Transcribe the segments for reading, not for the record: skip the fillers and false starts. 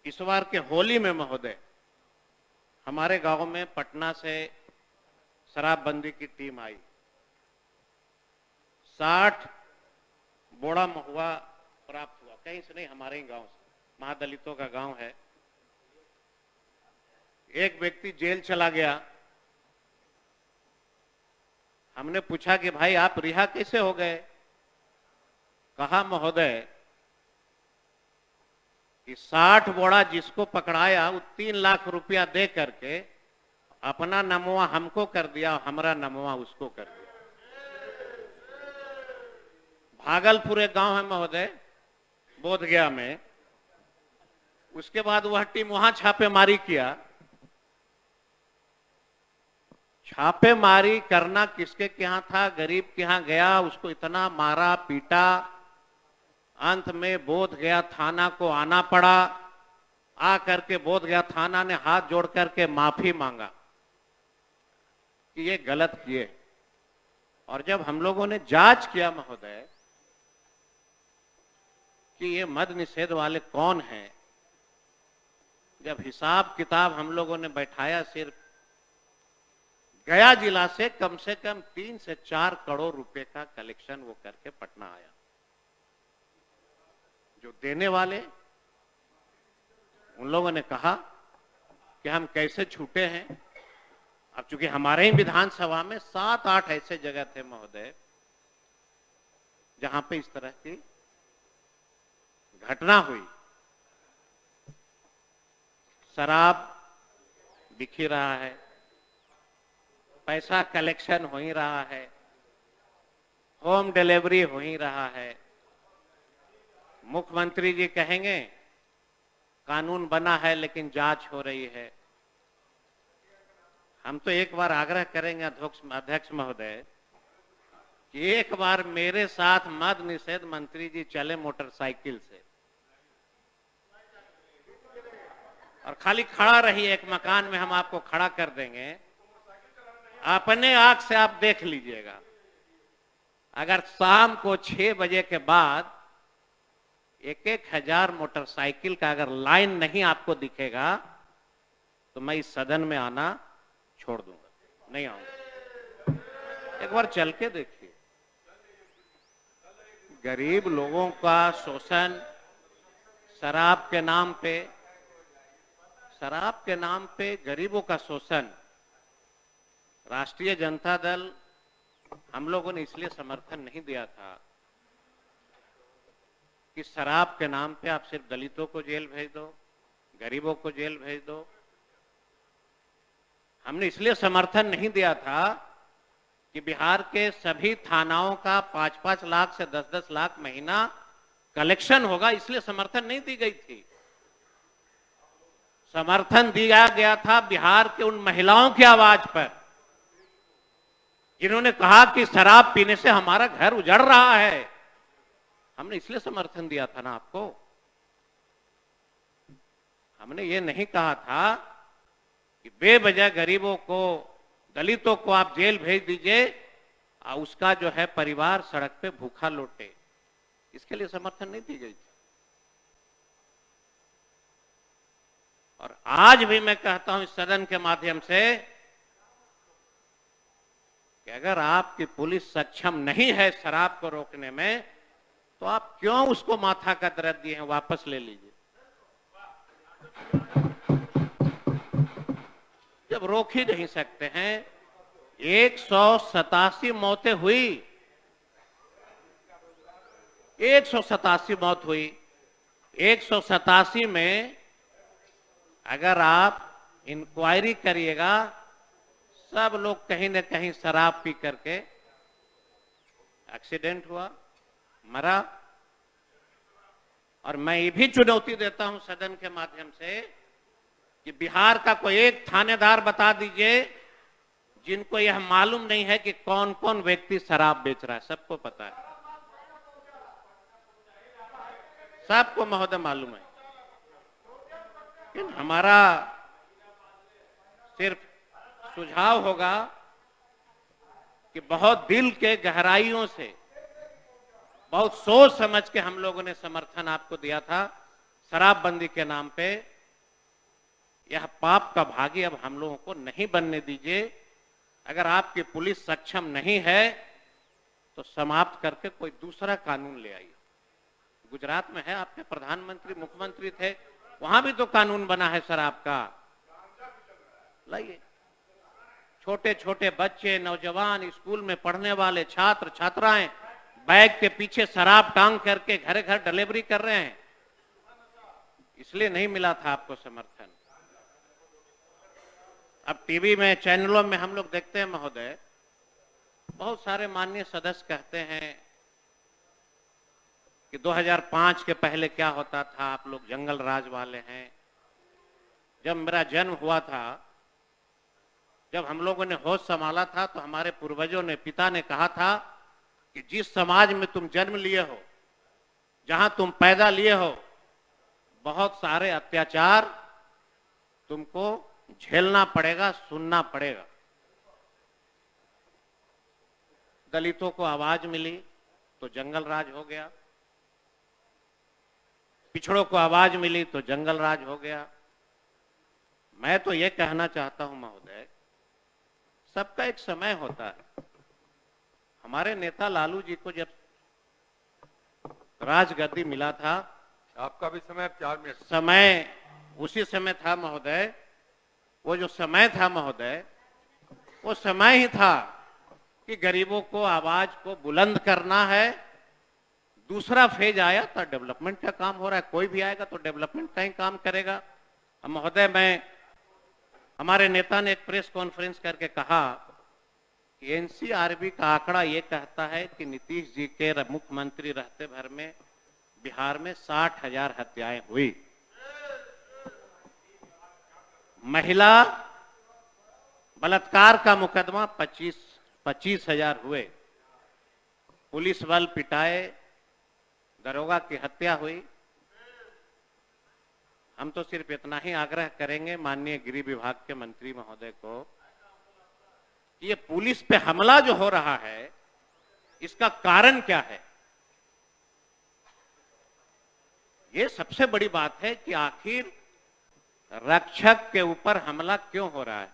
इस बार के होली में महोदय हमारे गांव में पटना से शराबबंदी की टीम आई। 60 बोड़ा महुआ प्राप्त हुआ, कहीं से नहीं, हमारे ही गांव से, महादलितों का गांव है। एक व्यक्ति जेल चला गया। हमने पूछा कि भाई आप रिहा कैसे हो गए? कहा महोदय कि 60 बोड़ा जिसको पकड़ाया वो 3 लाख रुपया दे करके अपना नमवा हमको कर दिया, हमारा नमवा उसको कर दिया। भागलपुर एक गांव है महोदय, बोधगया में। उसके बाद वह टीम वहां छापेमारी किया। छापेमारी करना किसके यहाँ था? गरीब के यहाँ गया, उसको इतना मारा पीटा, अंत में बोधगया थाना को आना पड़ा। आ करके बोधगया थाना ने हाथ जोड़ करके माफी मांगा कि ये गलत किए। और जब हम लोगों ने जांच किया महोदय कि ये मद निषेध वाले कौन हैं, जब हिसाब किताब हम लोगों ने बैठाया, सिर्फ गया जिला से कम 3 से 4 करोड़ रुपए का कलेक्शन वो करके पटना आया। जो देने वाले, उन लोगों ने कहा कि हम कैसे छूटे हैं। अब चूंकि हमारे ही विधानसभा में 7-8 ऐसे जगह थे महोदय जहां पे इस तरह की घटना हुई। शराब बिखी रहा है, पैसा कलेक्शन हो ही रहा है, होम डिलीवरी हो ही रहा है। मुख्यमंत्री जी कहेंगे कानून बना है लेकिन जांच हो रही है। हम तो एक बार आग्रह करेंगे अध्यक्ष महोदय कि एक बार मेरे साथ मद निषेध मंत्री जी चले मोटरसाइकिल से और खाली खड़ा रहिए, एक मकान में हम आपको खड़ा कर देंगे, अपने आंख से आप देख लीजिएगा। अगर शाम को 6 बजे के बाद 1-1 हजार मोटरसाइकिल का अगर लाइन नहीं आपको दिखेगा तो मैं इस सदन में आना छोड़ दूंगा, नहीं आऊंगा। एक बार चल के देखिए, गरीब लोगों का शोषण, शराब के नाम पे गरीबों का शोषण। राष्ट्रीय जनता दल, हम लोगों ने इसलिए समर्थन नहीं दिया था कि शराब के नाम पे आप सिर्फ दलितों को जेल भेज दो, गरीबों को जेल भेज दो। हमने इसलिए समर्थन नहीं दिया था कि बिहार के सभी थानाओं का 5-5 लाख से 10-10 लाख महीना कलेक्शन होगा, इसलिए समर्थन नहीं दी गई थी। समर्थन दिया गया था बिहार के उन महिलाओं की आवाज पर जिन्होंने कहा कि शराब पीने से हमारा घर उजड़ रहा है। हमने इसलिए समर्थन दिया था ना आपको। हमने ये नहीं कहा था कि बेवजह गरीबों को, दलितों को आप जेल भेज दीजिए और उसका जो है परिवार सड़क पे भूखा लौटे। इसके लिए समर्थन नहीं दी गई थी। और आज भी मैं कहता हूं इस सदन के माध्यम से कि अगर आपकी पुलिस सक्षम नहीं है शराब को रोकने में, तो आप क्यों उसको माथा का दर्द दिए हैं? वापस ले लीजिए। जब रोक ही नहीं सकते हैं। 187 मौतें हुई, 187 मौत हुई। 187 में अगर आप इंक्वायरी करिएगा, सब लोग कहीं न कहीं शराब पी करके एक्सीडेंट हुआ, मरा। और मैं ये भी चुनौती देता हूं सदन के माध्यम से कि बिहार का कोई एक थानेदार बता दीजिए जिनको यह मालूम नहीं है कि कौन कौन व्यक्ति शराब बेच रहा है। सबको पता है, सबको महोदय मालूम है। लेकिन हमारा सिर्फ सुझाव होगा कि बहुत दिल के गहराइयों से, बहुत सोच समझ के हम लोगों ने समर्थन आपको दिया था शराबबंदी के नाम पे। यह पाप का भागी अब हम लोगों को नहीं बनने दीजिए। अगर आपकी पुलिस सक्षम नहीं है तो समाप्त करके कोई दूसरा कानून ले आइए। गुजरात में है, आपके प्रधानमंत्री मुख्यमंत्री थे, वहां भी तो कानून बना है शराब का, लाइए। छोटे छोटे बच्चे, नौजवान, स्कूल में पढ़ने वाले छात्र छात्राएं बैग के पीछे शराब टांग करके घर घर डिलीवरी कर रहे हैं। इसलिए नहीं मिला था आपको समर्थन। अब टीवी में, चैनलों में हम लोग देखते हैं महोदय, बहुत सारे माननीय सदस्य कहते हैं कि 2005 के पहले क्या होता था, आप लोग जंगल राज वाले हैं। जब मेरा जन्म हुआ था, जब हम लोगों ने होश संभाला था, तो हमारे पूर्वजों ने, पिता ने कहा था कि जिस समाज में तुम जन्म लिए हो, जहां तुम पैदा लिए हो, बहुत सारे अत्याचार तुमको झेलना पड़ेगा, सुनना पड़ेगा। दलितों को आवाज मिली तो जंगल राज हो गया, पिछड़ों को आवाज मिली तो जंगल राज हो गया। मैं तो ये कहना चाहता हूं महोदय, सबका एक समय होता है। हमारे नेता लालू जी को जब राजगद्दी मिला था, आपका भी समय 4 मिनट। समय उसी समय था महोदय, वो जो समय था महोदय, वो समय ही था कि गरीबों को आवाज को बुलंद करना है। दूसरा फेज आया तो डेवलपमेंट का काम हो रहा है, कोई भी आएगा तो डेवलपमेंट का ही काम करेगा। अब महोदय, हमारे नेता ने एक प्रेस कॉन्फ्रेंस करके कहा कि एनसीआरबी का आंकड़ा ये कहता है कि नीतीश जी के मुख्यमंत्री रहते भर में बिहार में 60,000 हत्याएं हुई। महिला बलात्कार का मुकदमा 25,000 हुए। पुलिस बल पिटाए, दरोगा की हत्या हुई। हम तो सिर्फ इतना ही आग्रह करेंगे माननीय गृह विभाग के मंत्री महोदय को, ये पुलिस पे हमला जो हो रहा है, इसका कारण क्या है? ये सबसे बड़ी बात है कि आखिर रक्षक के ऊपर हमला क्यों हो रहा है।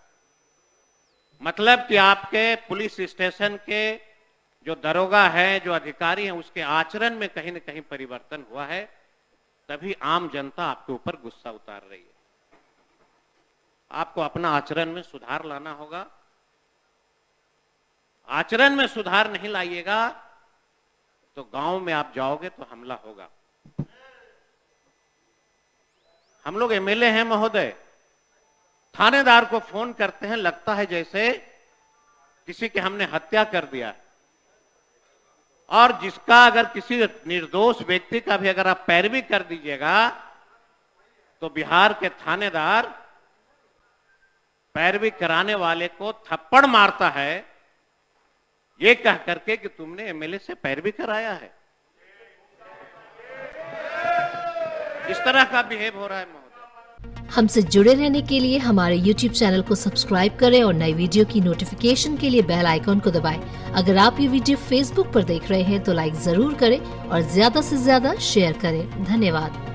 मतलब कि आपके पुलिस स्टेशन के जो दरोगा है, जो अधिकारी हैं, उसके आचरण में कहीं न कहीं परिवर्तन हुआ है, तभी आम जनता आपके ऊपर गुस्सा उतार रही है। आपको अपना आचरण में सुधार लाना होगा। आचरण में सुधार नहीं लाइएगा तो गांव में आप जाओगे तो हमला होगा। हम लोग एमएलए हैं महोदय, थानेदार को फोन करते हैं, लगता है जैसे किसी की हमने हत्या कर दिया है। और जिसका अगर किसी निर्दोष व्यक्ति का भी अगर आप पैरवी कर दीजिएगा तो बिहार के थानेदार पैरवी कराने वाले को थप्पड़ मारता है, ये कह करके कि तुमने एमएलए से पैरवी कराया है। इस तरह का बिहेव हो रहा है महोदय। हमसे जुड़े रहने के लिए हमारे YouTube चैनल को सब्सक्राइब करें और नई वीडियो की नोटिफिकेशन के लिए बेल आइकॉन को दबाएं। अगर आप ये वीडियो Facebook पर देख रहे हैं तो लाइक जरूर करें और ज्यादा से ज्यादा शेयर करें। धन्यवाद।